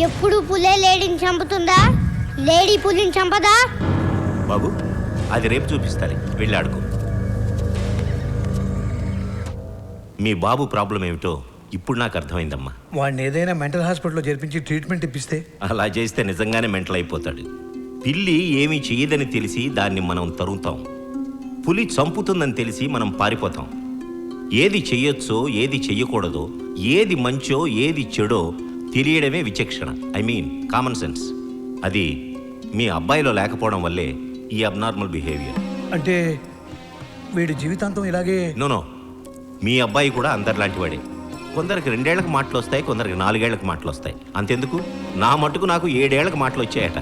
ఎప్పుడు పులే లేడీని చంపుతుందా, లేడీ పులిని చంపదా? బాబు అది రేపు చూపిస్తాను, వెళ్ళి ఆడుకో. మీ బాబు ప్రాబ్లం ఏమిటో ఇప్పుడు నాకు అర్థమైందమ్మా. వాడిని ఏదైనా మెంటల్ హాస్పిటల్లో చేర్పించి ట్రీట్మెంట్ ఇప్పిస్తే. అలా చేస్తే నిజంగానే మెంటల్ అయిపోతాడు. పిల్లి ఏమీ చెయ్యదని తెలిసి దాన్ని మనం తరుగుతాం, పులి చంపుతుందని తెలిసి మనం పారిపోతాం. ఏది చెయ్యొచ్చో ఏది చెయ్యకూడదో, ఏది మంచో ఏది చెడో తెలియడమే విచక్షణ, ఐ మీన్ కామన్ సెన్స్. అది మీ అబ్బాయిలో లేకపోవడం వల్లే ఈ అబ్నార్మల్ బిహేవియర్. అంటే వీడి జీవితాంతం ఇలాగే? నో, మీ అబ్బాయి కూడా అందరిలాంటి వాడే. కొందరికి 2 ఏళ్లకు మాటలు వస్తాయి, కొందరికి 4 ఏళ్లకు మాటలు వస్తాయి. అంతెందుకు, నా మట్టుకు నాకు 7 ఏళ్లకు మాటలు వచ్చాయట.